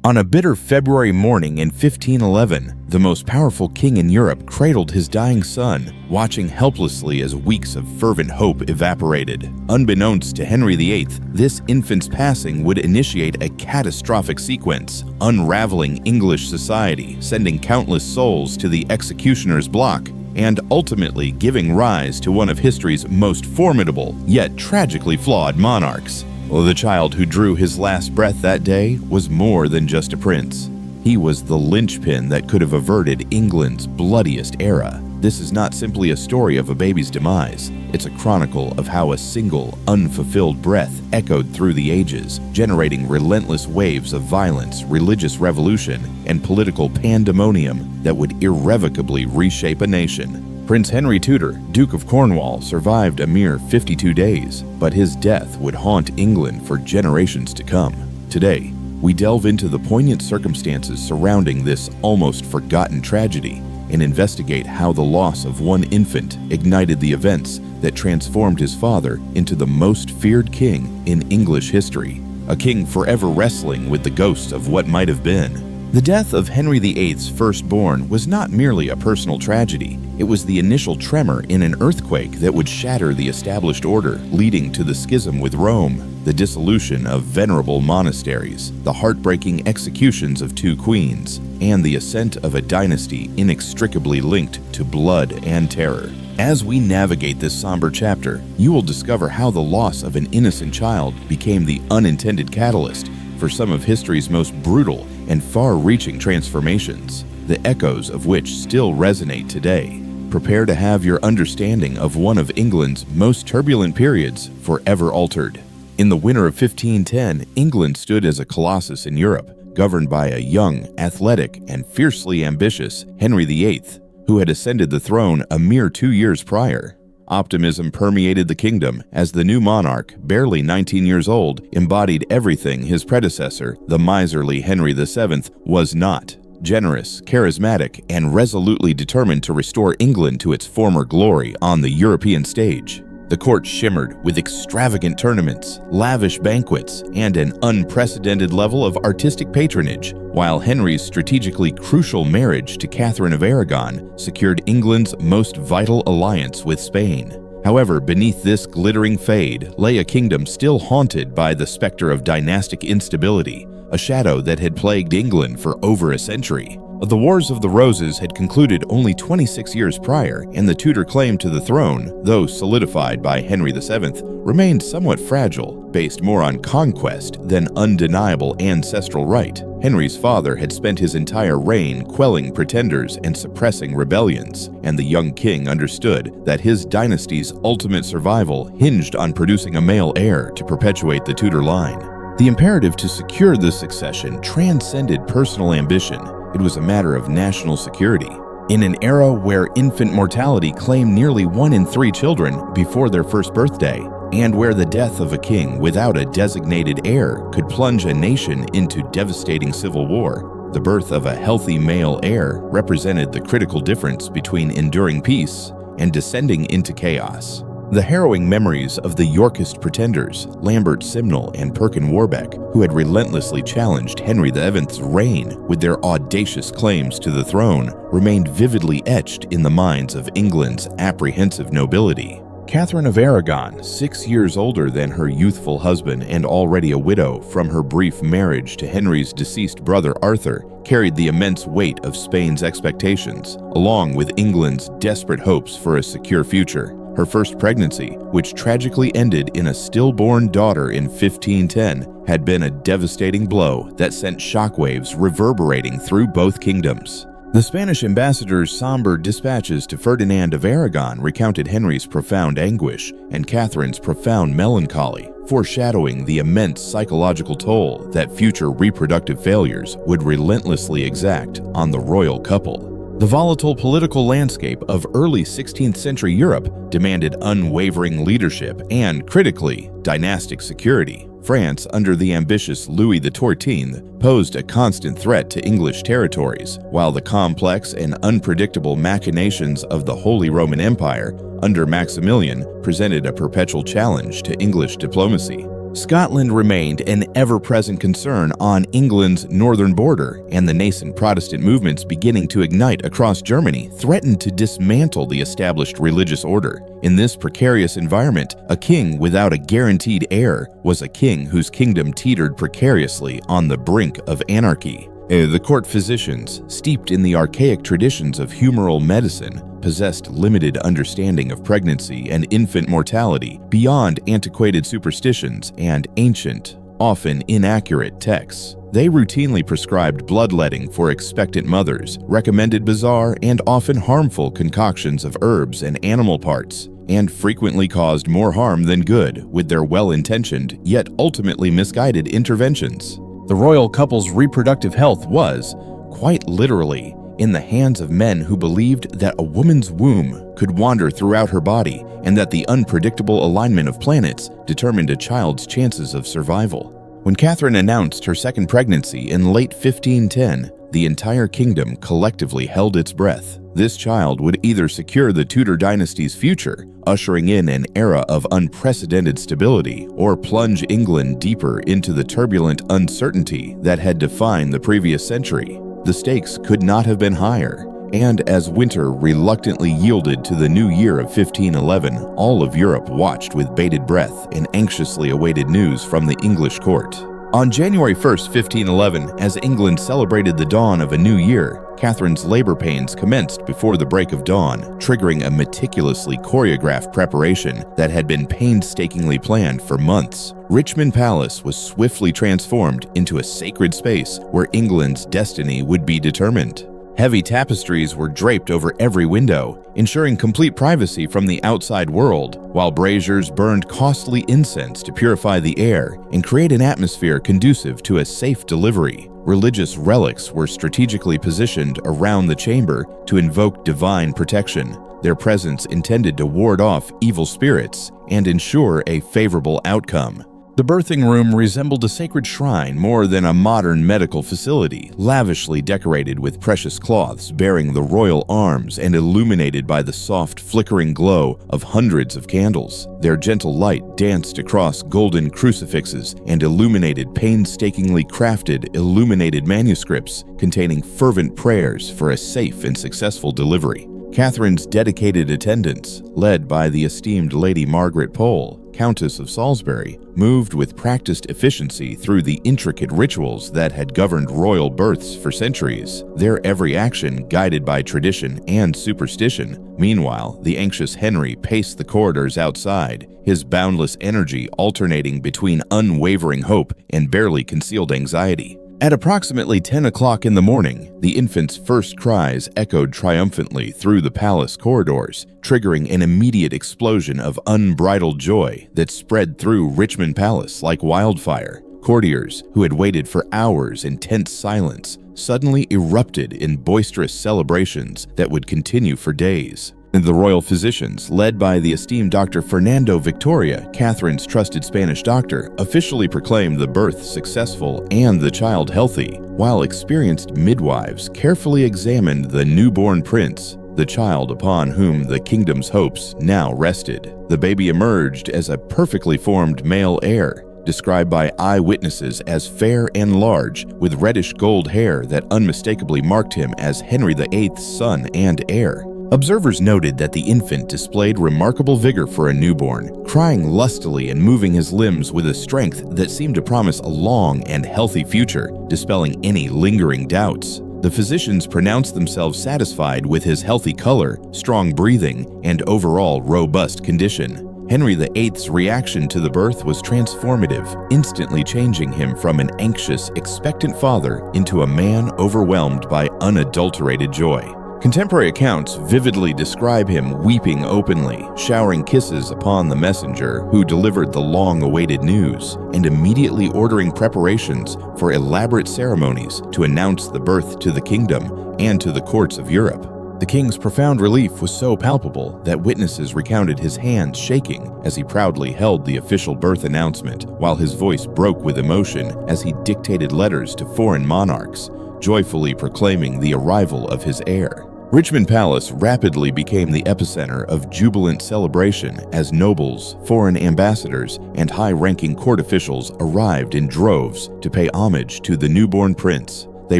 On a bitter February morning in 1511, the most powerful king in Europe cradled his dying son, watching helplessly as weeks of fervent hope evaporated. Unbeknownst to Henry VIII, this infant's passing would initiate a catastrophic sequence, unraveling English society, sending countless souls to the executioner's block, and ultimately giving rise to one of history's most formidable, yet tragically flawed monarchs. Well, the child who drew his last breath that day was more than just a prince. He was the linchpin that could have averted England's bloodiest era. This is not simply a story of a baby's demise. It's a chronicle of how a single, unfulfilled breath echoed through the ages, generating relentless waves of violence, religious revolution, and political pandemonium that would irrevocably reshape a nation. Prince Henry Tudor, Duke of Cornwall, survived a mere 52 days, but his death would haunt England for generations to come. Today, we delve into the poignant circumstances surrounding this almost forgotten tragedy and investigate how the loss of one infant ignited the events that transformed his father into the most feared king in English history, a king forever wrestling with the ghosts of what might have been. The death of Henry VIII's firstborn was not merely a personal tragedy. It was the initial tremor in an earthquake that would shatter the established order, leading to the schism with Rome, the dissolution of venerable monasteries, the heartbreaking executions of two queens, and the ascent of a dynasty inextricably linked to blood and terror. As we navigate this somber chapter, you will discover how the loss of an innocent child became the unintended catalyst for some of history's most brutal and far-reaching transformations, the echoes of which still resonate today. Prepare to have your understanding of one of England's most turbulent periods forever altered. In the winter of 1510, England stood as a colossus in Europe, governed by a young, athletic, and fiercely ambitious Henry VIII, who had ascended the throne a mere 2 years prior. Optimism permeated the kingdom as the new monarch, barely 19 years old, embodied everything his predecessor, the miserly Henry VII, was not: generous, charismatic, and resolutely determined to restore England to its former glory on the European stage. The court shimmered with extravagant tournaments, lavish banquets, and an unprecedented level of artistic patronage, while Henry's strategically crucial marriage to Katherine of Aragon secured England's most vital alliance with Spain. However, beneath this glittering fade lay a kingdom still haunted by the specter of dynastic instability, a shadow that had plagued England for over a century. The Wars of the Roses had concluded only 26 years prior, and the Tudor claim to the throne, though solidified by Henry VII, remained somewhat fragile, based more on conquest than undeniable ancestral right. Henry's father had spent his entire reign quelling pretenders and suppressing rebellions, and the young king understood that his dynasty's ultimate survival hinged on producing a male heir to perpetuate the Tudor line. The imperative to secure this succession transcended personal ambition. It was a matter of national security. In an era where infant mortality claimed nearly 1 in 3 children before their first birthday, and where the death of a king without a designated heir could plunge a nation into devastating civil war, the birth of a healthy male heir represented the critical difference between enduring peace and descending into chaos. The harrowing memories of the Yorkist pretenders, Lambert Simnel and Perkin Warbeck, who had relentlessly challenged Henry VII's reign with their audacious claims to the throne, remained vividly etched in the minds of England's apprehensive nobility. Katherine of Aragon, 6 years older than her youthful husband and already a widow from her brief marriage to Henry's deceased brother Arthur, carried the immense weight of Spain's expectations, along with England's desperate hopes for a secure future. Her first pregnancy, which tragically ended in a stillborn daughter in 1510, had been a devastating blow that sent shockwaves reverberating through both kingdoms. The Spanish ambassador's somber dispatches to Ferdinand of Aragon recounted Henry's profound anguish and Catherine's profound melancholy, foreshadowing the immense psychological toll that future reproductive failures would relentlessly exact on the royal couple. The volatile political landscape of early 16th century Europe demanded unwavering leadership and, critically, dynastic security. France, under the ambitious Louis XIV, posed a constant threat to English territories, while the complex and unpredictable machinations of the Holy Roman Empire, under Maximilian, presented a perpetual challenge to English diplomacy. Scotland remained an ever-present concern on England's northern border, and the nascent Protestant movements beginning to ignite across Germany threatened to dismantle the established religious order. In this precarious environment, a king without a guaranteed heir was a king whose kingdom teetered precariously on the brink of anarchy. The court physicians, steeped in the archaic traditions of humoral medicine, possessed limited understanding of pregnancy and infant mortality beyond antiquated superstitions and ancient, often inaccurate texts. They routinely prescribed bloodletting for expectant mothers, recommended bizarre and often harmful concoctions of herbs and animal parts, and frequently caused more harm than good with their well-intentioned yet ultimately misguided interventions. The royal couple's reproductive health was, quite literally, in the hands of men who believed that a woman's womb could wander throughout her body and that the unpredictable alignment of planets determined a child's chances of survival. When Katherine announced her second pregnancy in late 1510, the entire kingdom collectively held its breath. This child would either secure the Tudor dynasty's future, ushering in an era of unprecedented stability, or plunge England deeper into the turbulent uncertainty that had defined the previous century. The stakes could not have been higher, and as winter reluctantly yielded to the new year of 1511, all of Europe watched with bated breath and anxiously awaited news from the English court. On January 1, 1511, as England celebrated the dawn of a new year, Katherine's labor pains commenced before the break of dawn, triggering a meticulously choreographed preparation that had been painstakingly planned for months. Richmond Palace was swiftly transformed into a sacred space where England's destiny would be determined. Heavy tapestries were draped over every window, ensuring complete privacy from the outside world, while braziers burned costly incense to purify the air and create an atmosphere conducive to a safe delivery. Religious relics were strategically positioned around the chamber to invoke divine protection, their presence intended to ward off evil spirits and ensure a favorable outcome. The birthing room resembled a sacred shrine more than a modern medical facility, lavishly decorated with precious cloths bearing the royal arms and illuminated by the soft, flickering glow of hundreds of candles. Their gentle light danced across golden crucifixes and illuminated painstakingly crafted, illuminated manuscripts containing fervent prayers for a safe and successful delivery. Katherine's dedicated attendants, led by the esteemed Lady Margaret Pole, Countess of Salisbury, moved with practiced efficiency through the intricate rituals that had governed royal births for centuries, their every action guided by tradition and superstition. Meanwhile, the anxious Henry paced the corridors outside, his boundless energy alternating between unwavering hope and barely concealed anxiety. At approximately 10 o'clock in the morning, the infant's first cries echoed triumphantly through the palace corridors, triggering an immediate explosion of unbridled joy that spread through Richmond Palace like wildfire. Courtiers, who had waited for hours in tense silence, suddenly erupted in boisterous celebrations that would continue for days. The royal physicians, led by the esteemed Dr. Fernando Victoria, Katherine's trusted Spanish doctor, officially proclaimed the birth successful and the child healthy, while experienced midwives carefully examined the newborn prince, the child upon whom the kingdom's hopes now rested. The baby emerged as a perfectly formed male heir, described by eyewitnesses as fair and large, with reddish gold hair that unmistakably marked him as Henry VIII's son and heir. Observers noted that the infant displayed remarkable vigor for a newborn, crying lustily and moving his limbs with a strength that seemed to promise a long and healthy future, dispelling any lingering doubts. The physicians pronounced themselves satisfied with his healthy color, strong breathing, and overall robust condition. Henry VIII's reaction to the birth was transformative, instantly changing him from an anxious, expectant father into a man overwhelmed by unadulterated joy. Contemporary accounts vividly describe him weeping openly, showering kisses upon the messenger who delivered the long-awaited news, and immediately ordering preparations for elaborate ceremonies to announce the birth to the kingdom and to the courts of Europe. The king's profound relief was so palpable that witnesses recounted his hands shaking as he proudly held the official birth announcement, while his voice broke with emotion as he dictated letters to foreign monarchs, joyfully proclaiming the arrival of his heir. Richmond Palace rapidly became the epicenter of jubilant celebration as nobles, foreign ambassadors, and high-ranking court officials arrived in droves to pay homage to the newborn prince. They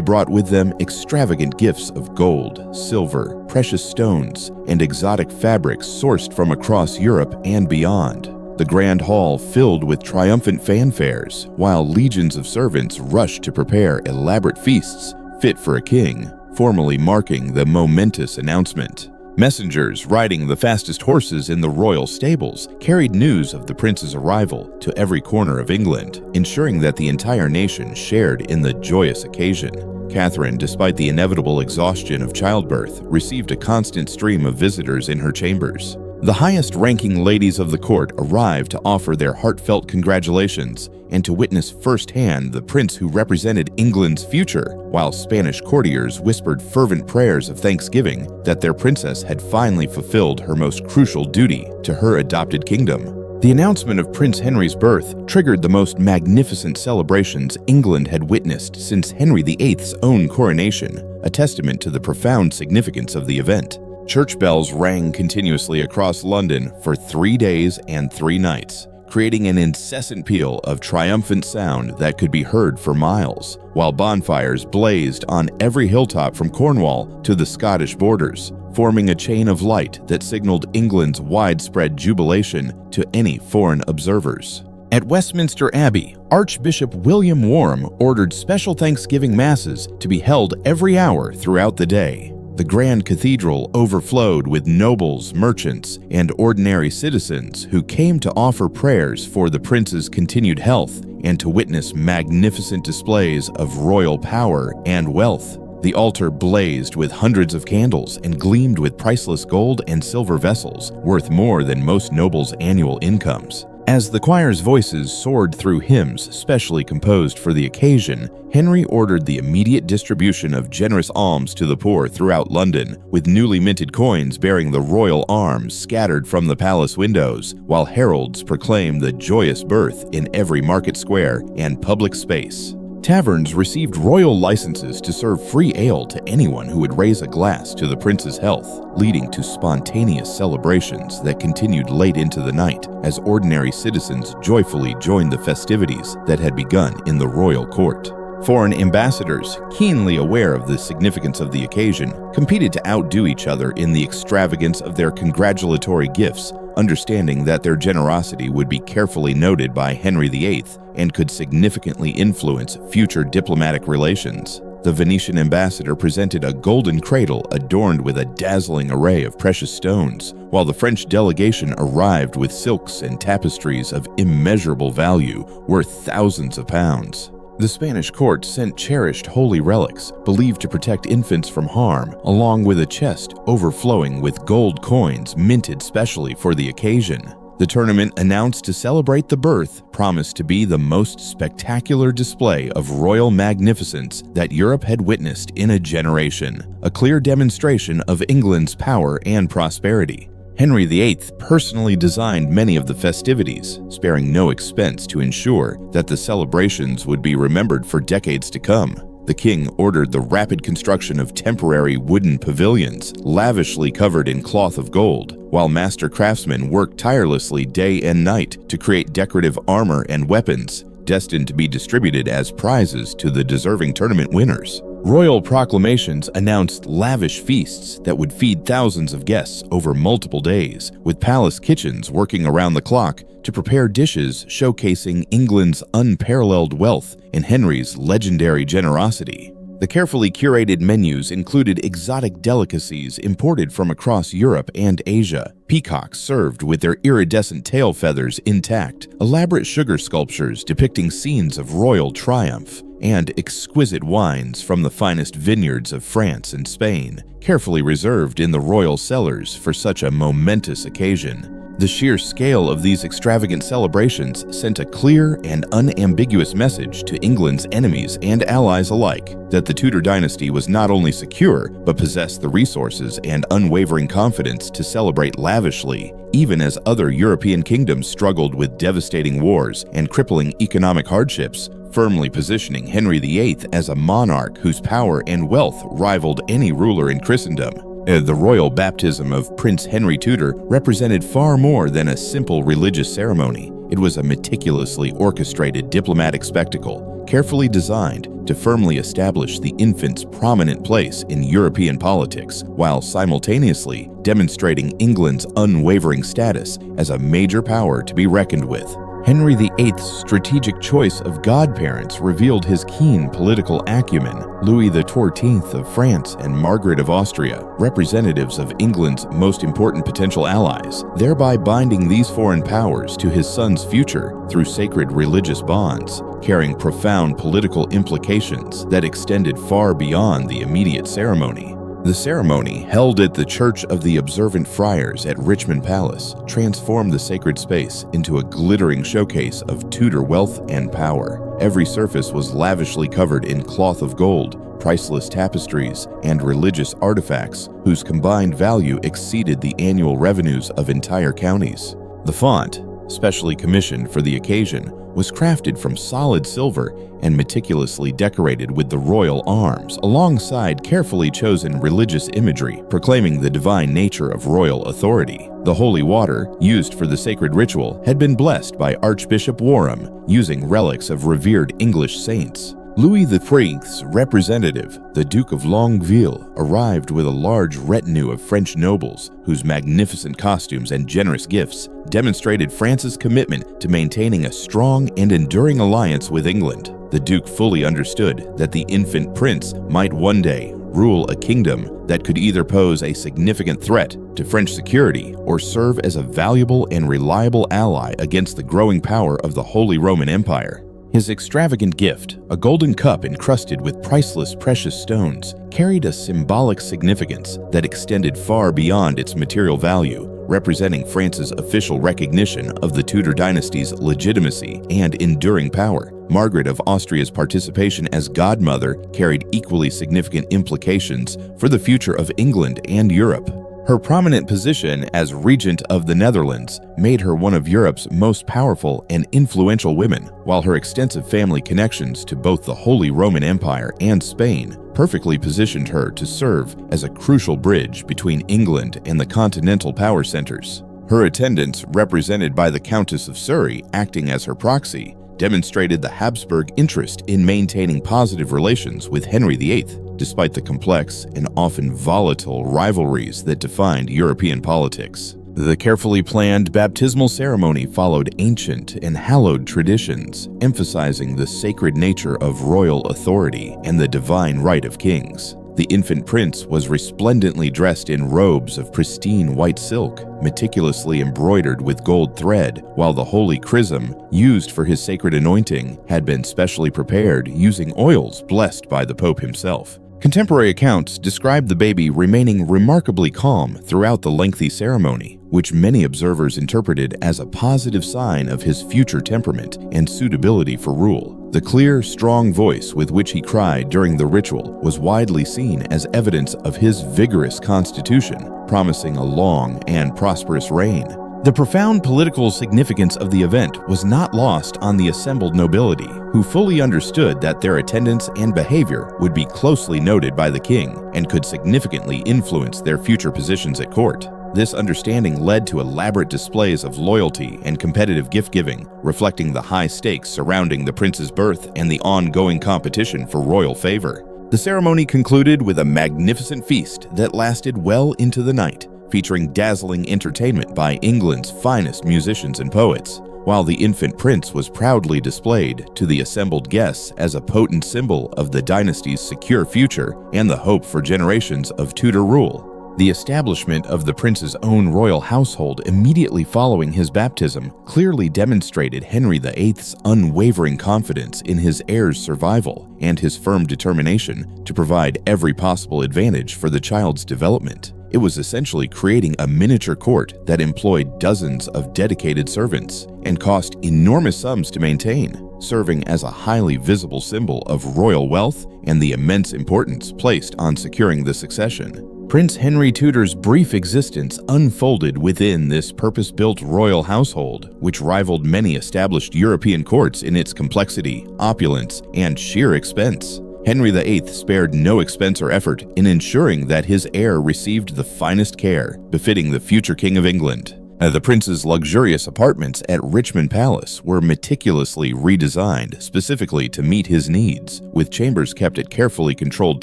brought with them extravagant gifts of gold, silver, precious stones, and exotic fabrics sourced from across Europe and beyond. The Grand Hall filled with triumphant fanfares, while legions of servants rushed to prepare elaborate feasts fit for a king, formally marking the momentous announcement. Messengers riding the fastest horses in the royal stables carried news of the prince's arrival to every corner of England, ensuring that the entire nation shared in the joyous occasion. Katherine, despite the inevitable exhaustion of childbirth, received a constant stream of visitors in her chambers. The highest-ranking ladies of the court arrived to offer their heartfelt congratulations and to witness firsthand the prince who represented England's future, while Spanish courtiers whispered fervent prayers of thanksgiving that their princess had finally fulfilled her most crucial duty to her adopted kingdom. The announcement of Prince Henry's birth triggered the most magnificent celebrations England had witnessed since Henry VIII's own coronation, a testament to the profound significance of the event. Church bells rang continuously across London for 3 days and 3 nights, creating an incessant peal of triumphant sound that could be heard for miles, while bonfires blazed on every hilltop from Cornwall to the Scottish borders, forming a chain of light that signaled England's widespread jubilation to any foreign observers. At Westminster Abbey, Archbishop William Warham ordered special Thanksgiving Masses to be held every hour throughout the day. The grand cathedral overflowed with nobles, merchants, and ordinary citizens who came to offer prayers for the prince's continued health and to witness magnificent displays of royal power and wealth. The altar blazed with hundreds of candles and gleamed with priceless gold and silver vessels, worth more than most nobles' annual incomes. As the choir's voices soared through hymns specially composed for the occasion, Henry ordered the immediate distribution of generous alms to the poor throughout London, with newly minted coins bearing the royal arms scattered from the palace windows, while heralds proclaimed the joyous birth in every market square and public space. Taverns received royal licenses to serve free ale to anyone who would raise a glass to the prince's health, leading to spontaneous celebrations that continued late into the night as ordinary citizens joyfully joined the festivities that had begun in the royal court. Foreign ambassadors, keenly aware of the significance of the occasion, competed to outdo each other in the extravagance of their congratulatory gifts, understanding that their generosity would be carefully noted by Henry VIII and could significantly influence future diplomatic relations. The Venetian ambassador presented a golden cradle adorned with a dazzling array of precious stones, while the French delegation arrived with silks and tapestries of immeasurable value, worth thousands of pounds. The Spanish court sent cherished holy relics, believed to protect infants from harm, along with a chest overflowing with gold coins minted specially for the occasion. The tournament, announced to celebrate the birth, promised to be the most spectacular display of royal magnificence that Europe had witnessed in a generation, a clear demonstration of England's power and prosperity. Henry VIII personally designed many of the festivities, sparing no expense to ensure that the celebrations would be remembered for decades to come. The king ordered the rapid construction of temporary wooden pavilions, lavishly covered in cloth of gold, while master craftsmen worked tirelessly day and night to create decorative armor and weapons, destined to be distributed as prizes to the deserving tournament winners. Royal proclamations announced lavish feasts that would feed thousands of guests over multiple days, with palace kitchens working around the clock to prepare dishes showcasing England's unparalleled wealth and Henry's legendary generosity. The carefully curated menus included exotic delicacies imported from across Europe and Asia, peacocks served with their iridescent tail feathers intact, elaborate sugar sculptures depicting scenes of royal triumph, and exquisite wines from the finest vineyards of France and Spain, carefully reserved in the royal cellars for such a momentous occasion. The sheer scale of these extravagant celebrations sent a clear and unambiguous message to England's enemies and allies alike that the Tudor dynasty was not only secure, but possessed the resources and unwavering confidence to celebrate lavishly, even as other European kingdoms struggled with devastating wars and crippling economic hardships, firmly positioning Henry VIII as a monarch whose power and wealth rivaled any ruler in Christendom. The royal baptism of Prince Henry Tudor represented far more than a simple religious ceremony. It was a meticulously orchestrated diplomatic spectacle, carefully designed to firmly establish the infant's prominent place in European politics, while simultaneously demonstrating England's unwavering status as a major power to be reckoned with. Henry VIII's strategic choice of godparents revealed his keen political acumen. Louis XIV of France and Margaret of Austria, representatives of England's most important potential allies, thereby binding these foreign powers to his son's future through sacred religious bonds, carrying profound political implications that extended far beyond the immediate ceremony. The ceremony, held at the Church of the Observant Friars at Richmond Palace, transformed the sacred space into a glittering showcase of Tudor wealth and power. Every surface was lavishly covered in cloth of gold, priceless tapestries, and religious artifacts whose combined value exceeded the annual revenues of entire counties. The font, specially commissioned for the occasion, was crafted from solid silver and meticulously decorated with the royal arms, alongside carefully chosen religious imagery proclaiming the divine nature of royal authority. The holy water, used for the sacred ritual, had been blessed by Archbishop Warham, using relics of revered English saints. Louis XIII's representative, the Duke of Longueville, arrived with a large retinue of French nobles whose magnificent costumes and generous gifts demonstrated France's commitment to maintaining a strong and enduring alliance with England. The Duke fully understood that the infant prince might one day rule a kingdom that could either pose a significant threat to French security or serve as a valuable and reliable ally against the growing power of the Holy Roman Empire. His extravagant gift, a golden cup encrusted with priceless precious stones, carried a symbolic significance that extended far beyond its material value, representing France's official recognition of the Tudor dynasty's legitimacy and enduring power. Margaret of Austria's participation as godmother carried equally significant implications for the future of England and Europe. Her prominent position as regent of the Netherlands made her one of Europe's most powerful and influential women, while her extensive family connections to both the Holy Roman Empire and Spain perfectly positioned her to serve as a crucial bridge between England and the continental power centers. Her attendants, represented by the Countess of Surrey acting as her proxy, demonstrated the Habsburg interest in maintaining positive relations with Henry VIII, despite the complex and often volatile rivalries that defined European politics. The carefully planned baptismal ceremony followed ancient and hallowed traditions, emphasizing the sacred nature of royal authority and the divine right of kings. The infant prince was resplendently dressed in robes of pristine white silk, meticulously embroidered with gold thread, while the holy chrism, used for his sacred anointing, had been specially prepared using oils blessed by the Pope himself. Contemporary accounts describe the baby remaining remarkably calm throughout the lengthy ceremony, which many observers interpreted as a positive sign of his future temperament and suitability for rule. The clear, strong voice with which he cried during the ritual was widely seen as evidence of his vigorous constitution, promising a long and prosperous reign. The profound political significance of the event was not lost on the assembled nobility, who fully understood that their attendance and behavior would be closely noted by the king and could significantly influence their future positions at court. This understanding led to elaborate displays of loyalty and competitive gift-giving, reflecting the high stakes surrounding the prince's birth and the ongoing competition for royal favor. The ceremony concluded with a magnificent feast that lasted well into the night, featuring dazzling entertainment by England's finest musicians and poets, while the infant prince was proudly displayed to the assembled guests as a potent symbol of the dynasty's secure future and the hope for generations of Tudor rule. The establishment of the prince's own royal household immediately following his baptism clearly demonstrated Henry VIII's unwavering confidence in his heir's survival and his firm determination to provide every possible advantage for the child's development. It was essentially creating a miniature court that employed dozens of dedicated servants and cost enormous sums to maintain, serving as a highly visible symbol of royal wealth and the immense importance placed on securing the succession. Prince Henry Tudor's brief existence unfolded within this purpose-built royal household, which rivaled many established European courts in its complexity, opulence, and sheer expense. Henry VIII spared no expense or effort in ensuring that his heir received the finest care, befitting the future King of England. The prince's luxurious apartments at Richmond Palace were meticulously redesigned specifically to meet his needs, with chambers kept at carefully controlled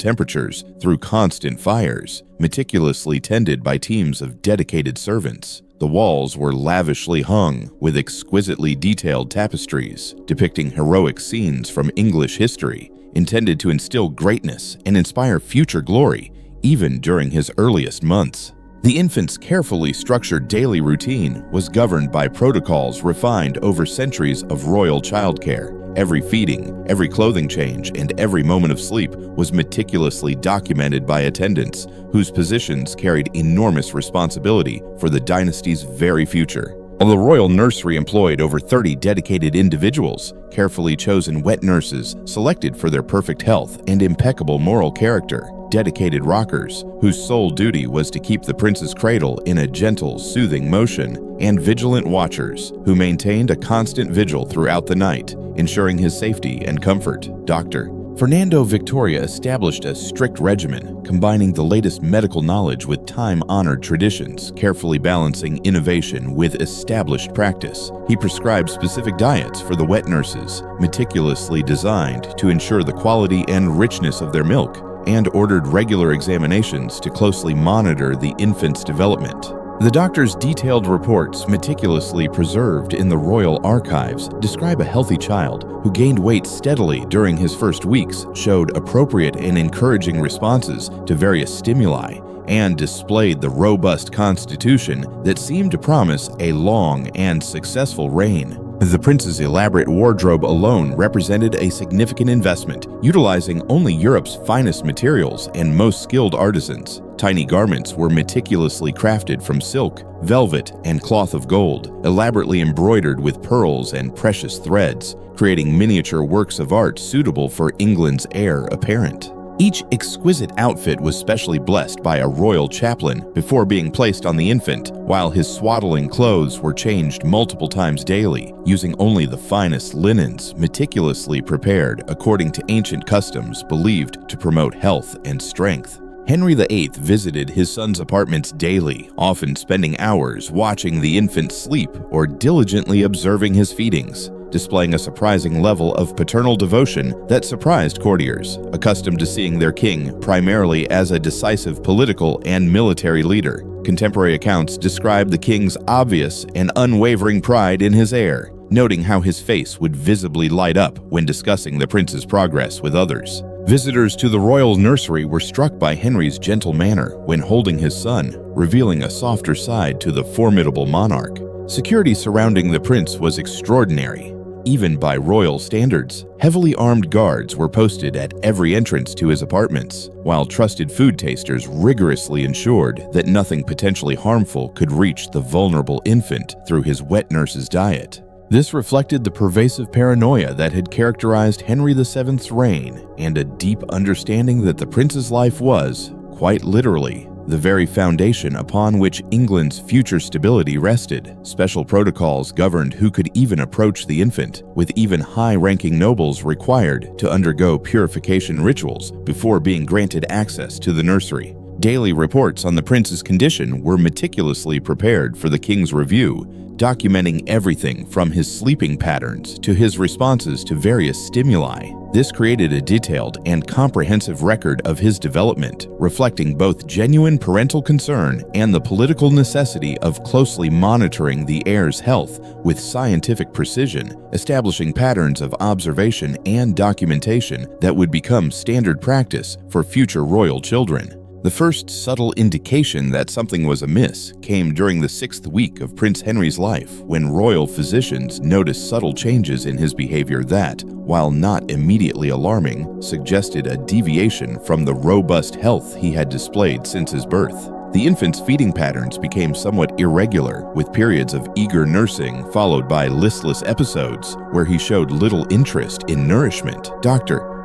temperatures through constant fires, meticulously tended by teams of dedicated servants. The walls were lavishly hung with exquisitely detailed tapestries depicting heroic scenes from English history, intended to instill greatness and inspire future glory, even during his earliest months. The infant's carefully structured daily routine was governed by protocols refined over centuries of royal childcare. Every feeding, every clothing change, and every moment of sleep was meticulously documented by attendants, whose positions carried enormous responsibility for the dynasty's very future. While the royal nursery employed over 30 dedicated individuals, carefully chosen wet nurses selected for their perfect health and impeccable moral character, dedicated rockers, whose sole duty was to keep the prince's cradle in a gentle, soothing motion, and vigilant watchers, who maintained a constant vigil throughout the night, ensuring his safety and comfort. Dr. Fernando Victoria established a strict regimen, combining the latest medical knowledge with time-honored traditions, carefully balancing innovation with established practice. He prescribed specific diets for the wet nurses, meticulously designed to ensure the quality and richness of their milk, and ordered regular examinations to closely monitor the infant's development. The doctor's detailed reports, meticulously preserved in the royal archives, describe a healthy child who gained weight steadily during his first weeks, showed appropriate and encouraging responses to various stimuli, and displayed the robust constitution that seemed to promise a long and successful reign. The prince's elaborate wardrobe alone represented a significant investment, utilizing only Europe's finest materials and most skilled artisans. Tiny garments were meticulously crafted from silk, velvet, and cloth of gold, elaborately embroidered with pearls and precious threads, creating miniature works of art suitable for England's heir apparent. Each exquisite outfit was specially blessed by a royal chaplain before being placed on the infant, while his swaddling clothes were changed multiple times daily, using only the finest linens, meticulously prepared according to ancient customs believed to promote health and strength. Henry VIII visited his son's apartments daily, often spending hours watching the infant sleep or diligently observing his feedings, displaying a surprising level of paternal devotion that surprised courtiers, accustomed to seeing their king primarily as a decisive political and military leader. Contemporary accounts describe the king's obvious and unwavering pride in his heir, noting how his face would visibly light up when discussing the prince's progress with others. Visitors to the royal nursery were struck by Henry's gentle manner when holding his son, revealing a softer side to the formidable monarch. Security surrounding the prince was extraordinary, even by royal standards. Heavily armed guards were posted at every entrance to his apartments, while trusted food tasters rigorously ensured that nothing potentially harmful could reach the vulnerable infant through his wet nurse's diet. This reflected the pervasive paranoia that had characterized Henry VII's reign and a deep understanding that the prince's life was, quite literally, the very foundation upon which England's future stability rested. Special protocols governed who could even approach the infant, with even high-ranking nobles required to undergo purification rituals before being granted access to the nursery. Daily reports on the prince's condition were meticulously prepared for the king's review, documenting everything from his sleeping patterns to his responses to various stimuli. This created a detailed and comprehensive record of his development, reflecting both genuine parental concern and the political necessity of closely monitoring the heir's health with scientific precision, establishing patterns of observation and documentation that would become standard practice for future royal children. The first subtle indication that something was amiss came during the 6th week of Prince Henry's life, when royal physicians noticed subtle changes in his behavior that, while not immediately alarming, suggested a deviation from the robust health he had displayed since his birth. The infant's feeding patterns became somewhat irregular, with periods of eager nursing followed by listless episodes where he showed little interest in nourishment.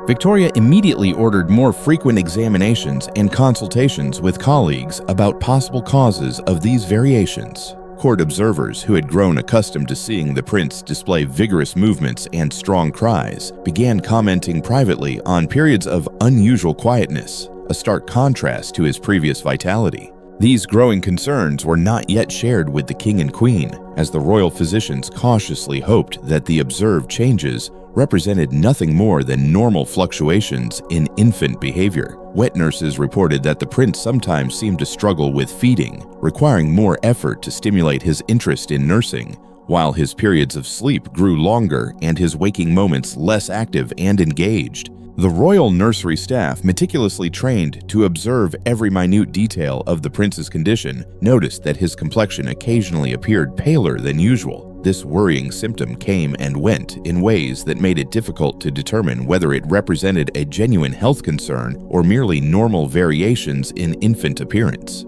Victoria immediately ordered more frequent examinations and consultations with colleagues about possible causes of these variations. Court observers who had grown accustomed to seeing the prince display vigorous movements and strong cries began commenting privately on periods of unusual quietness, a stark contrast to his previous vitality. These growing concerns were not yet shared with the king and queen, as the royal physicians cautiously hoped that the observed changes represented nothing more than normal fluctuations in infant behavior. Wet nurses reported that the prince sometimes seemed to struggle with feeding, requiring more effort to stimulate his interest in nursing, while his periods of sleep grew longer and his waking moments less active and engaged. The royal nursery staff, meticulously trained to observe every minute detail of the prince's condition, noticed that his complexion occasionally appeared paler than usual. This worrying symptom came and went in ways that made it difficult to determine whether it represented a genuine health concern or merely normal variations in infant appearance.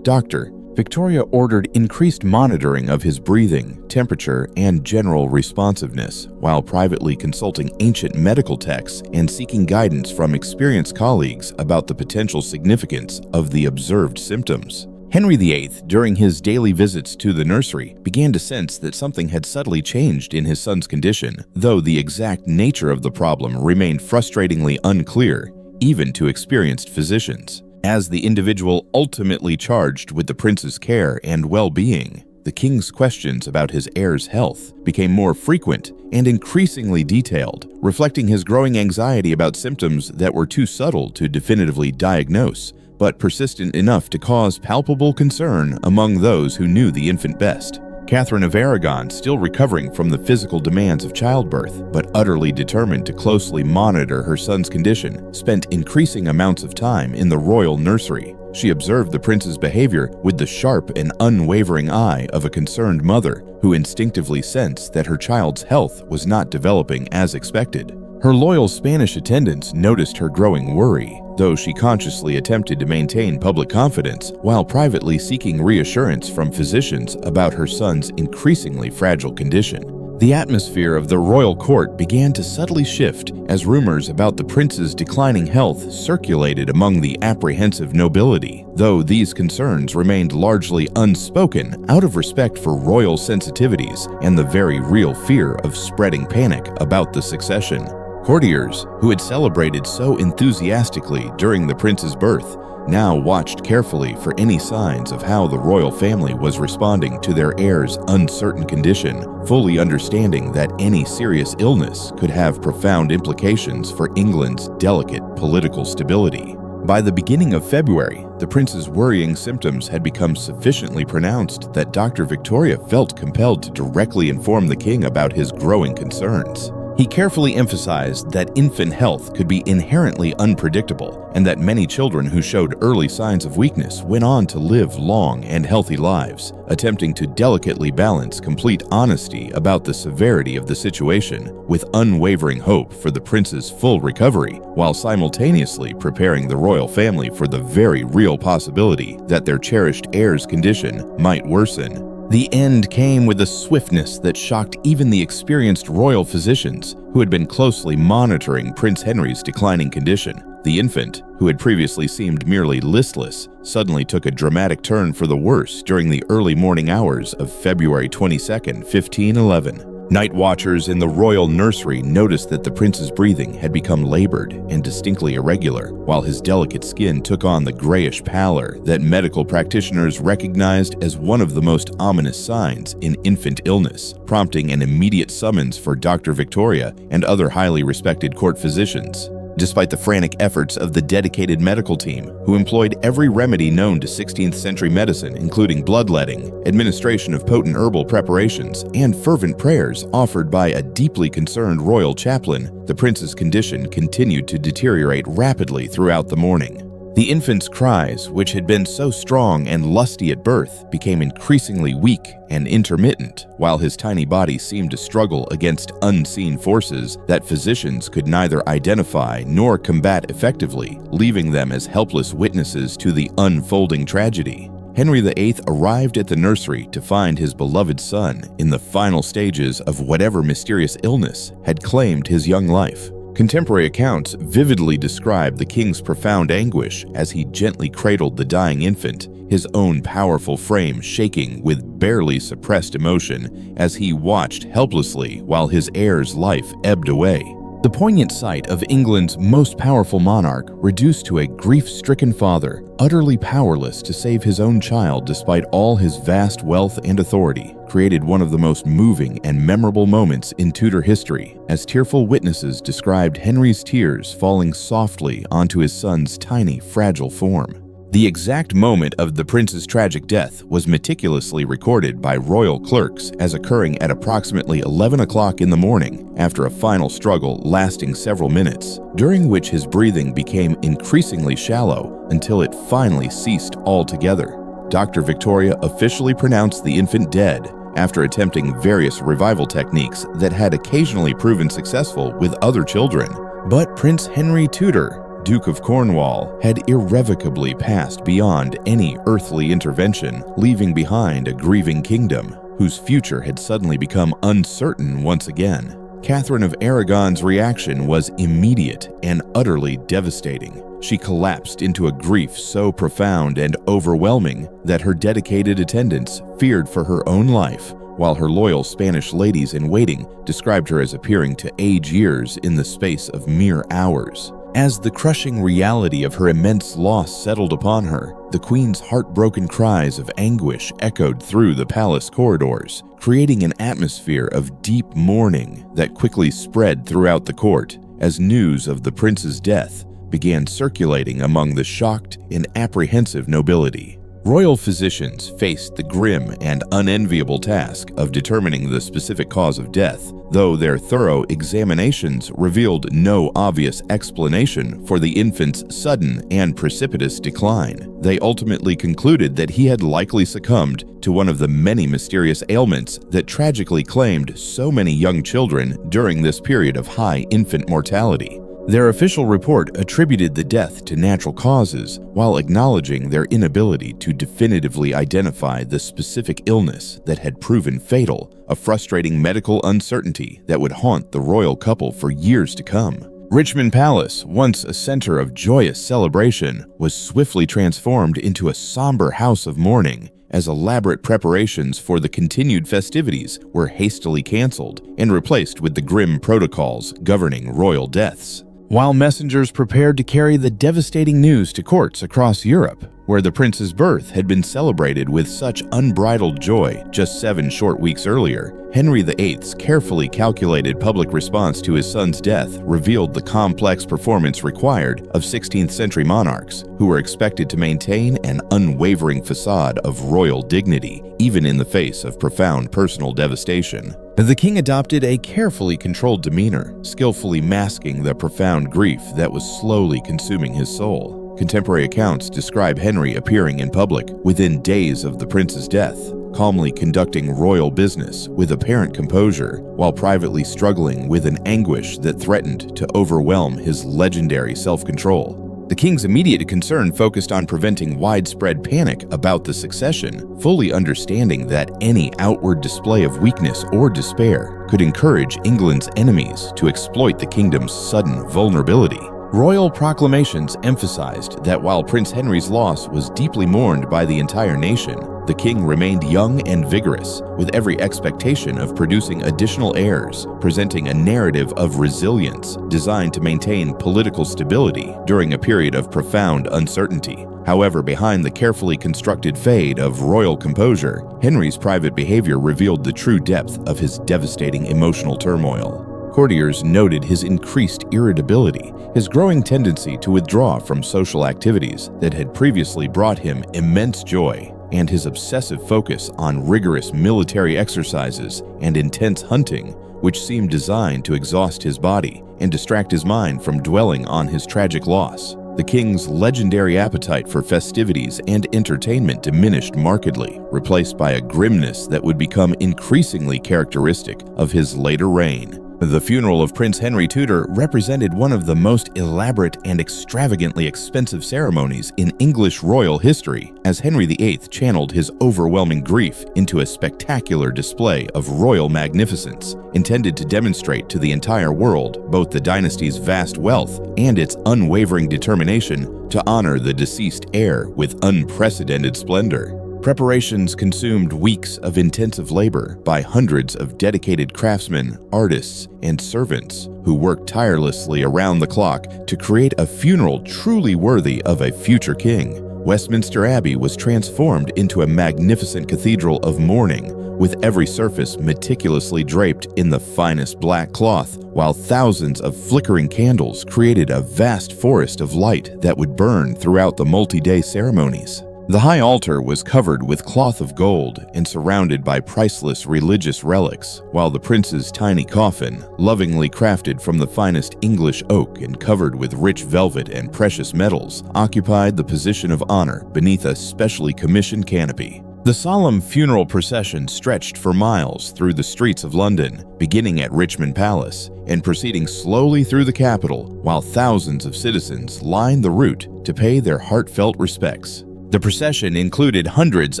Doctor, Victoria ordered increased monitoring of his breathing, temperature, and general responsiveness, while privately consulting ancient medical texts and seeking guidance from experienced colleagues about the potential significance of the observed symptoms. Henry VIII, during his daily visits to the nursery, began to sense that something had subtly changed in his son's condition, though the exact nature of the problem remained frustratingly unclear, even to experienced physicians. As the individual ultimately charged with the prince's care and well-being, the king's questions about his heir's health became more frequent and increasingly detailed, reflecting his growing anxiety about symptoms that were too subtle to definitively diagnose, but persistent enough to cause palpable concern among those who knew the infant best. Katherine of Aragon, still recovering from the physical demands of childbirth, but utterly determined to closely monitor her son's condition, spent increasing amounts of time in the royal nursery. She observed the prince's behavior with the sharp and unwavering eye of a concerned mother who instinctively sensed that her child's health was not developing as expected. Her loyal Spanish attendants noticed her growing worry, though she consciously attempted to maintain public confidence while privately seeking reassurance from physicians about her son's increasingly fragile condition. The atmosphere of the royal court began to subtly shift as rumors about the prince's declining health circulated among the apprehensive nobility, though these concerns remained largely unspoken out of respect for royal sensitivities and the very real fear of spreading panic about the succession. Courtiers, who had celebrated so enthusiastically during the prince's birth, now watched carefully for any signs of how the royal family was responding to their heir's uncertain condition, fully understanding that any serious illness could have profound implications for England's delicate political stability. By the beginning of February, the prince's worrying symptoms had become sufficiently pronounced that Dr. Victoria felt compelled to directly inform the king about his growing concerns. He carefully emphasized that infant health could be inherently unpredictable and that many children who showed early signs of weakness went on to live long and healthy lives, attempting to delicately balance complete honesty about the severity of the situation with unwavering hope for the prince's full recovery, while simultaneously preparing the royal family for the very real possibility that their cherished heir's condition might worsen. The end came with a swiftness that shocked even the experienced royal physicians who had been closely monitoring Prince Henry's declining condition. The infant, who had previously seemed merely listless, suddenly took a dramatic turn for the worse during the early morning hours of February 22, 1511. Night watchers in the royal nursery noticed that the prince's breathing had become labored and distinctly irregular, while his delicate skin took on the grayish pallor that medical practitioners recognized as one of the most ominous signs in infant illness, prompting an immediate summons for Dr. Victoria and other highly respected court physicians. Despite the frantic efforts of the dedicated medical team, who employed every remedy known to 16th century medicine, including bloodletting, administration of potent herbal preparations, and fervent prayers offered by a deeply concerned royal chaplain, the prince's condition continued to deteriorate rapidly throughout the morning. The infant's cries, which had been so strong and lusty at birth, became increasingly weak and intermittent, while his tiny body seemed to struggle against unseen forces that physicians could neither identify nor combat effectively, leaving them as helpless witnesses to the unfolding tragedy. Henry VIII arrived at the nursery to find his beloved son in the final stages of whatever mysterious illness had claimed his young life. Contemporary accounts vividly describe the king's profound anguish as he gently cradled the dying infant, his own powerful frame shaking with barely suppressed emotion as he watched helplessly while his heir's life ebbed away. The poignant sight of England's most powerful monarch reduced to a grief-stricken father, utterly powerless to save his own child despite all his vast wealth and authority, created one of the most moving and memorable moments in Tudor history, as tearful witnesses described Henry's tears falling softly onto his son's tiny, fragile form. The exact moment of the prince's tragic death was meticulously recorded by royal clerks as occurring at approximately 11 o'clock in the morning after a final struggle lasting several minutes, during which his breathing became increasingly shallow until it finally ceased altogether. Dr. Victoria officially pronounced the infant dead after attempting various revival techniques that had occasionally proven successful with other children. But Prince Henry Tudor, Duke of Cornwall, had irrevocably passed beyond any earthly intervention, leaving behind a grieving kingdom whose future had suddenly become uncertain once again. Katherine of Aragon's reaction was immediate and utterly devastating. She collapsed into a grief so profound and overwhelming that her dedicated attendants feared for her own life, while her loyal Spanish ladies-in-waiting described her as appearing to age years in the space of mere hours. As the crushing reality of her immense loss settled upon her, the Queen's heartbroken cries of anguish echoed through the palace corridors, creating an atmosphere of deep mourning that quickly spread throughout the court as news of the prince's death began circulating among the shocked and apprehensive nobility. Royal physicians faced the grim and unenviable task of determining the specific cause of death, though their thorough examinations revealed no obvious explanation for the infant's sudden and precipitous decline. They ultimately concluded that he had likely succumbed to one of the many mysterious ailments that tragically claimed so many young children during this period of high infant mortality. Their official report attributed the death to natural causes while acknowledging their inability to definitively identify the specific illness that had proven fatal, a frustrating medical uncertainty that would haunt the royal couple for years to come. Richmond Palace, once a center of joyous celebration, was swiftly transformed into a somber house of mourning as elaborate preparations for the continued festivities were hastily canceled and replaced with the grim protocols governing royal deaths. While messengers prepared to carry the devastating news to courts across Europe, where the prince's birth had been celebrated with such unbridled joy just 7 short weeks earlier, Henry VIII's carefully calculated public response to his son's death revealed the complex performance required of 16th century monarchs, who were expected to maintain an unwavering facade of royal dignity, even in the face of profound personal devastation. The king adopted a carefully controlled demeanor, skillfully masking the profound grief that was slowly consuming his soul. Contemporary accounts describe Henry appearing in public within days of the prince's death, calmly conducting royal business with apparent composure, while privately struggling with an anguish that threatened to overwhelm his legendary self-control. The king's immediate concern focused on preventing widespread panic about the succession, fully understanding that any outward display of weakness or despair could encourage England's enemies to exploit the kingdom's sudden vulnerability. Royal proclamations emphasized that while Prince Henry's loss was deeply mourned by the entire nation, the king remained young and vigorous, with every expectation of producing additional heirs, presenting a narrative of resilience designed to maintain political stability during a period of profound uncertainty. However, behind the carefully constructed fade of royal composure, Henry's private behavior revealed the true depth of his devastating emotional turmoil. Courtiers noted his increased irritability, his growing tendency to withdraw from social activities that had previously brought him immense joy, and his obsessive focus on rigorous military exercises and intense hunting, which seemed designed to exhaust his body and distract his mind from dwelling on his tragic loss. The king's legendary appetite for festivities and entertainment diminished markedly, replaced by a grimness that would become increasingly characteristic of his later reign. The funeral of Prince Henry Tudor represented one of the most elaborate and extravagantly expensive ceremonies in English royal history, as Henry VIII channeled his overwhelming grief into a spectacular display of royal magnificence, intended to demonstrate to the entire world both the dynasty's vast wealth and its unwavering determination to honor the deceased heir with unprecedented splendor. Preparations consumed weeks of intensive labor by hundreds of dedicated craftsmen, artists, and servants who worked tirelessly around the clock to create a funeral truly worthy of a future king. Westminster Abbey was transformed into a magnificent cathedral of mourning, with every surface meticulously draped in the finest black cloth, while thousands of flickering candles created a vast forest of light that would burn throughout the multi-day ceremonies. The high altar was covered with cloth of gold and surrounded by priceless religious relics, while the prince's tiny coffin, lovingly crafted from the finest English oak and covered with rich velvet and precious metals, occupied the position of honor beneath a specially commissioned canopy. The solemn funeral procession stretched for miles through the streets of London, beginning at Richmond Palace and proceeding slowly through the capital, while thousands of citizens lined the route to pay their heartfelt respects. The procession included hundreds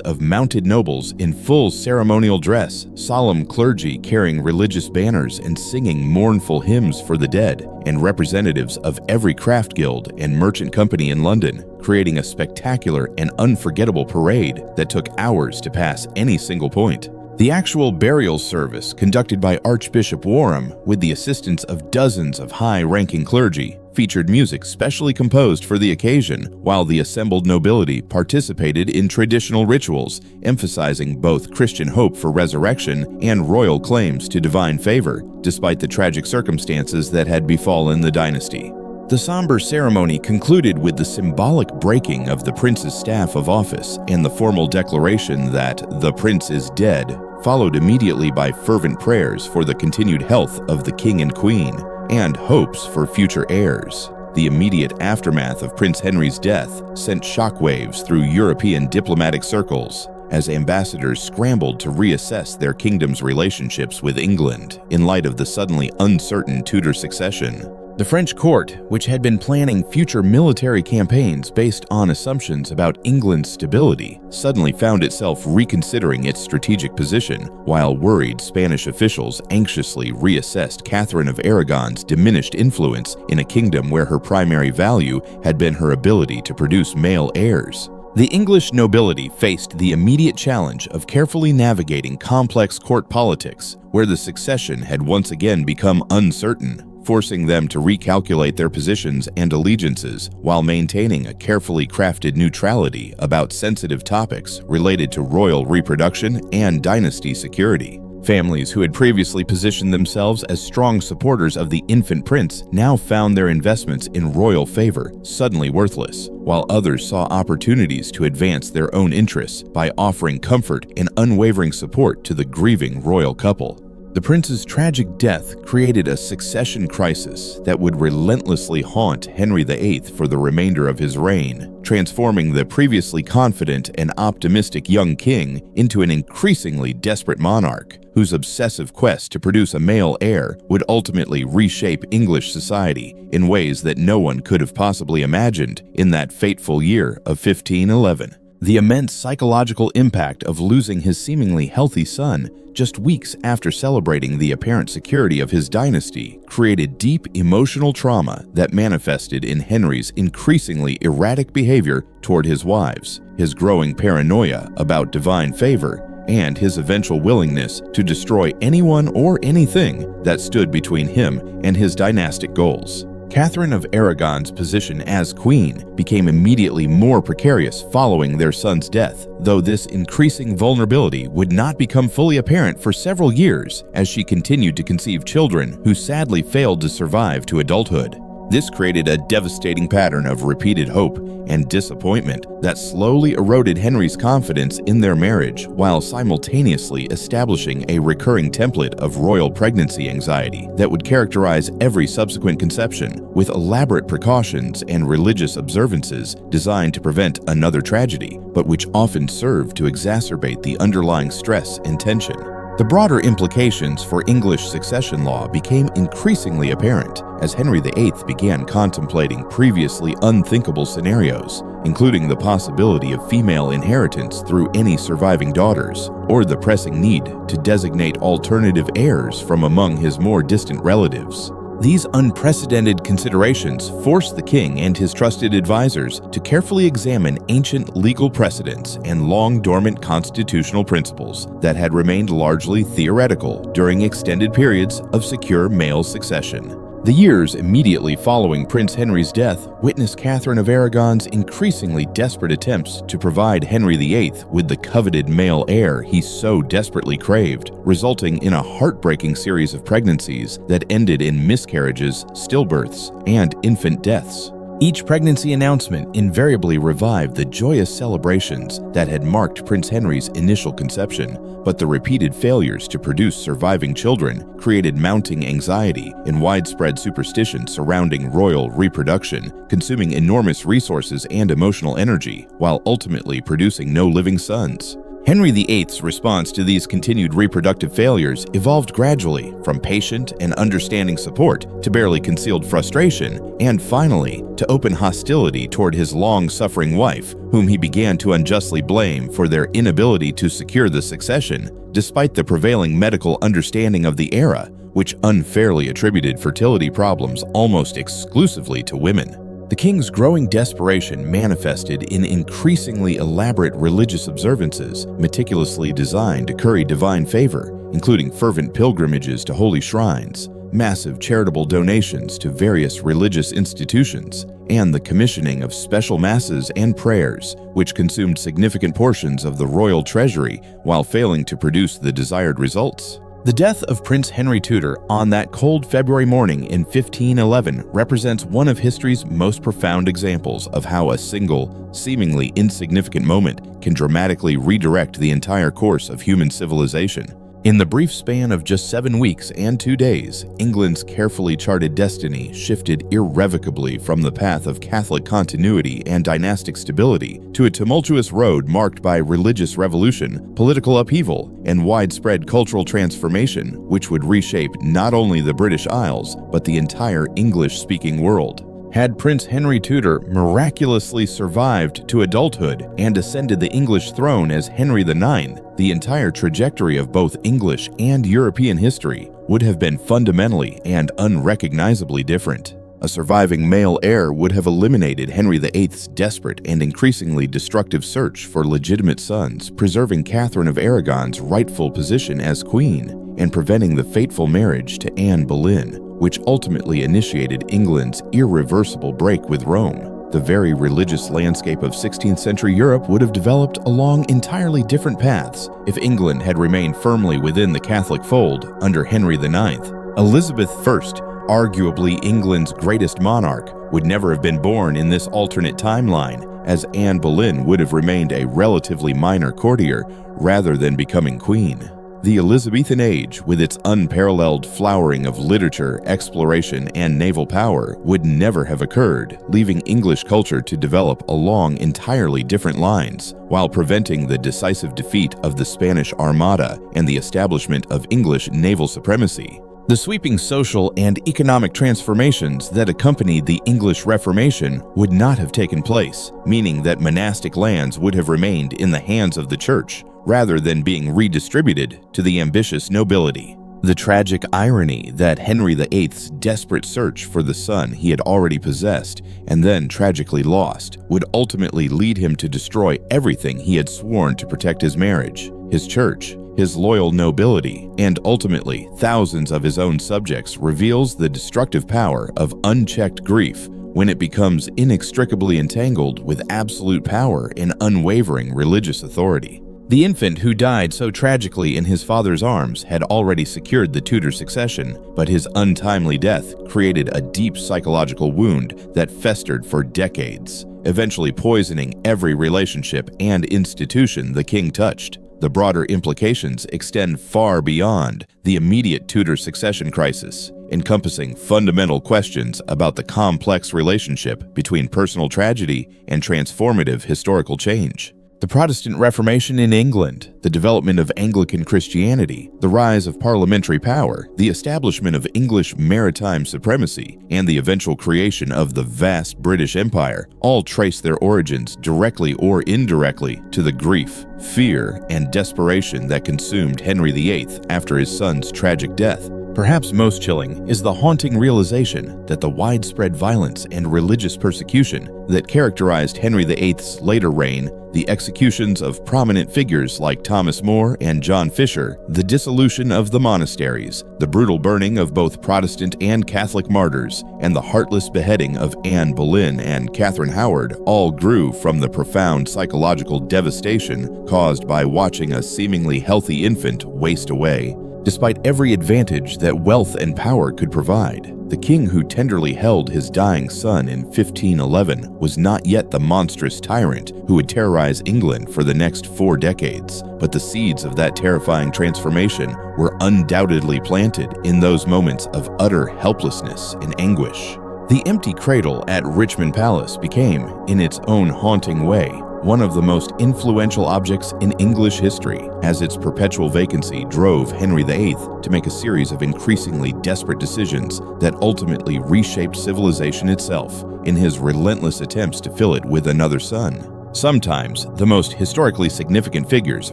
of mounted nobles in full ceremonial dress, solemn clergy carrying religious banners and singing mournful hymns for the dead, and representatives of every craft guild and merchant company in London, creating a spectacular and unforgettable parade that took hours to pass any single point. The actual burial service, conducted by Archbishop Warham with the assistance of dozens of high-ranking clergy, featured music specially composed for the occasion, while the assembled nobility participated in traditional rituals, emphasizing both Christian hope for resurrection and royal claims to divine favor, despite the tragic circumstances that had befallen the dynasty. The somber ceremony concluded with the symbolic breaking of the prince's staff of office and the formal declaration that the prince is dead, followed immediately by fervent prayers for the continued health of the king and queen and hopes for future heirs. The immediate aftermath of Prince Henry's death sent shockwaves through European diplomatic circles as ambassadors scrambled to reassess their kingdom's relationships with England in light of the suddenly uncertain Tudor succession. The French court, which had been planning future military campaigns based on assumptions about England's stability, suddenly found itself reconsidering its strategic position, while worried Spanish officials anxiously reassessed Katherine of Aragon's diminished influence in a kingdom where her primary value had been her ability to produce male heirs. The English nobility faced the immediate challenge of carefully navigating complex court politics, where the succession had once again become uncertain, forcing them to recalculate their positions and allegiances while maintaining a carefully crafted neutrality about sensitive topics related to royal reproduction and dynasty security. Families who had previously positioned themselves as strong supporters of the infant prince now found their investments in royal favor suddenly worthless, while others saw opportunities to advance their own interests by offering comfort and unwavering support to the grieving royal couple. The prince's tragic death created a succession crisis that would relentlessly haunt Henry VIII for the remainder of his reign, transforming the previously confident and optimistic young king into an increasingly desperate monarch, whose obsessive quest to produce a male heir would ultimately reshape English society in ways that no one could have possibly imagined in that fateful year of 1511. The immense psychological impact of losing his seemingly healthy son just weeks after celebrating the apparent security of his dynasty created deep emotional trauma that manifested in Henry's increasingly erratic behavior toward his wives, his growing paranoia about divine favor, and his eventual willingness to destroy anyone or anything that stood between him and his dynastic goals. Katherine of Aragon's position as queen became immediately more precarious following their son's death, though this increasing vulnerability would not become fully apparent for several years as she continued to conceive children who sadly failed to survive to adulthood. This created a devastating pattern of repeated hope and disappointment that slowly eroded Henry's confidence in their marriage while simultaneously establishing a recurring template of royal pregnancy anxiety that would characterize every subsequent conception, with elaborate precautions and religious observances designed to prevent another tragedy, but which often served to exacerbate the underlying stress and tension. The broader implications for English succession law became increasingly apparent as Henry VIII began contemplating previously unthinkable scenarios, including the possibility of female inheritance through any surviving daughters, or the pressing need to designate alternative heirs from among his more distant relatives. These unprecedented considerations forced the king and his trusted advisors to carefully examine ancient legal precedents and long-dormant constitutional principles that had remained largely theoretical during extended periods of secure male succession. The years immediately following Prince Henry's death witnessed Katherine of Aragon's increasingly desperate attempts to provide Henry VIII with the coveted male heir he so desperately craved, resulting in a heartbreaking series of pregnancies that ended in miscarriages, stillbirths, and infant deaths. Each pregnancy announcement invariably revived the joyous celebrations that had marked Prince Henry's initial conception, but the repeated failures to produce surviving children created mounting anxiety and widespread superstition surrounding royal reproduction, consuming enormous resources and emotional energy, while ultimately producing no living sons. Henry VIII's response to these continued reproductive failures evolved gradually from patient and understanding support to barely concealed frustration, and finally to open hostility toward his long-suffering wife, whom he began to unjustly blame for their inability to secure the succession, despite the prevailing medical understanding of the era, which unfairly attributed fertility problems almost exclusively to women. The king's growing desperation manifested in increasingly elaborate religious observances meticulously designed to curry divine favor, including fervent pilgrimages to holy shrines, massive charitable donations to various religious institutions, and the commissioning of special masses and prayers, which consumed significant portions of the royal treasury while failing to produce the desired results. The death of Prince Henry Tudor on that cold February morning in 1511 represents one of history's most profound examples of how a single, seemingly insignificant moment can dramatically redirect the entire course of human civilization. In the brief span of just 7 weeks and 2 days, England's carefully charted destiny shifted irrevocably from the path of Catholic continuity and dynastic stability to a tumultuous road marked by religious revolution, political upheaval, and widespread cultural transformation, which would reshape not only the British Isles, but the entire English-speaking world. Had Prince Henry Tudor miraculously survived to adulthood and ascended the English throne as Henry IX, the entire trajectory of both English and European history would have been fundamentally and unrecognizably different. A surviving male heir would have eliminated Henry VIII's desperate and increasingly destructive search for legitimate sons, preserving Katherine of Aragon's rightful position as queen, and preventing the fateful marriage to Anne Boleyn, which ultimately initiated England's irreversible break with Rome. The very religious landscape of 16th century Europe would have developed along entirely different paths if England had remained firmly within the Catholic fold under Henry IX. Elizabeth I, arguably England's greatest monarch, would never have been born in this alternate timeline, as Anne Boleyn would have remained a relatively minor courtier rather than becoming queen. The Elizabethan age, with its unparalleled flowering of literature, exploration, and naval power, would never have occurred, leaving English culture to develop along entirely different lines, while preventing the decisive defeat of the Spanish Armada and the establishment of English naval supremacy. The sweeping social and economic transformations that accompanied the English Reformation would not have taken place, meaning that monastic lands would have remained in the hands of the church, rather than being redistributed to the ambitious nobility. The tragic irony that Henry VIII's desperate search for the son he had already possessed and then tragically lost would ultimately lead him to destroy everything he had sworn to protect: his marriage, his church, his loyal nobility, and ultimately thousands of his own subjects, reveals the destructive power of unchecked grief when it becomes inextricably entangled with absolute power and unwavering religious authority. The infant who died so tragically in his father's arms had already secured the Tudor succession, but his untimely death created a deep psychological wound that festered for decades, eventually poisoning every relationship and institution the king touched. The broader implications extend far beyond the immediate Tudor succession crisis, encompassing fundamental questions about the complex relationship between personal tragedy and transformative historical change. The Protestant Reformation in England, the development of Anglican Christianity, the rise of parliamentary power, the establishment of English maritime supremacy, and the eventual creation of the vast British Empire all trace their origins directly or indirectly to the grief, fear, and desperation that consumed Henry VIII after his son's tragic death. Perhaps most chilling is the haunting realization that the widespread violence and religious persecution that characterized Henry VIII's later reign, the executions of prominent figures like Thomas More and John Fisher, the dissolution of the monasteries, the brutal burning of both Protestant and Catholic martyrs, and the heartless beheading of Anne Boleyn and Catherine Howard all grew from the profound psychological devastation caused by watching a seemingly healthy infant waste away. Despite every advantage that wealth and power could provide, the king who tenderly held his dying son in 1511 was not yet the monstrous tyrant who would terrorize England for the next 4 decades, but the seeds of that terrifying transformation were undoubtedly planted in those moments of utter helplessness and anguish. The empty cradle at Richmond Palace became, in its own haunting way, one of the most influential objects in English history, as its perpetual vacancy drove Henry VIII to make a series of increasingly desperate decisions that ultimately reshaped civilization itself in his relentless attempts to fill it with another son. Sometimes, the most historically significant figures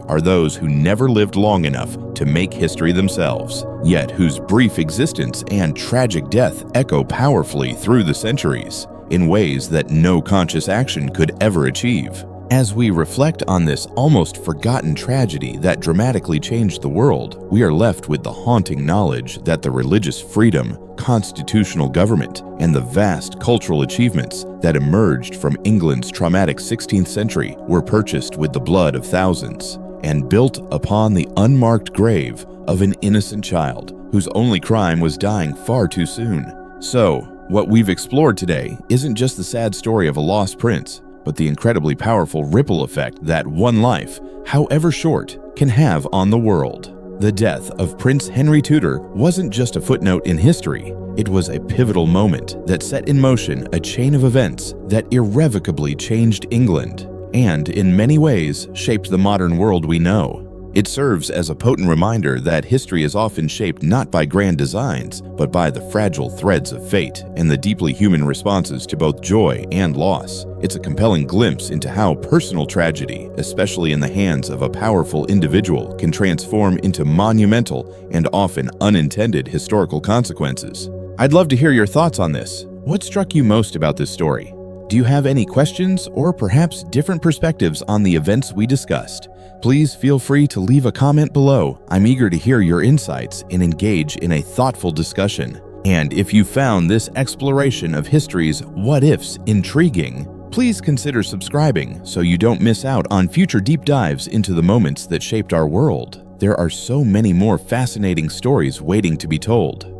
are those who never lived long enough to make history themselves, yet whose brief existence and tragic death echo powerfully through the centuries, in ways that no conscious action could ever achieve. As we reflect on this almost forgotten tragedy that dramatically changed the world, we are left with the haunting knowledge that the religious freedom, constitutional government, and the vast cultural achievements that emerged from England's traumatic 16th century were purchased with the blood of thousands and built upon the unmarked grave of an innocent child whose only crime was dying far too soon. So, what we've explored today isn't just the sad story of a lost prince, but the incredibly powerful ripple effect that one life, however short, can have on the world. The death of Prince Henry Tudor wasn't just a footnote in history, it was a pivotal moment that set in motion a chain of events that irrevocably changed England, and in many ways shaped the modern world we know. It serves as a potent reminder that history is often shaped not by grand designs, but by the fragile threads of fate and the deeply human responses to both joy and loss. It's a compelling glimpse into how personal tragedy, especially in the hands of a powerful individual, can transform into monumental and often unintended historical consequences. I'd love to hear your thoughts on this. What struck you most about this story? Do you have any questions or perhaps different perspectives on the events we discussed? Please feel free to leave a comment below. I'm eager to hear your insights and engage in a thoughtful discussion. And if you found this exploration of history's what-ifs intriguing, please consider subscribing so you don't miss out on future deep dives into the moments that shaped our world. There are so many more fascinating stories waiting to be told.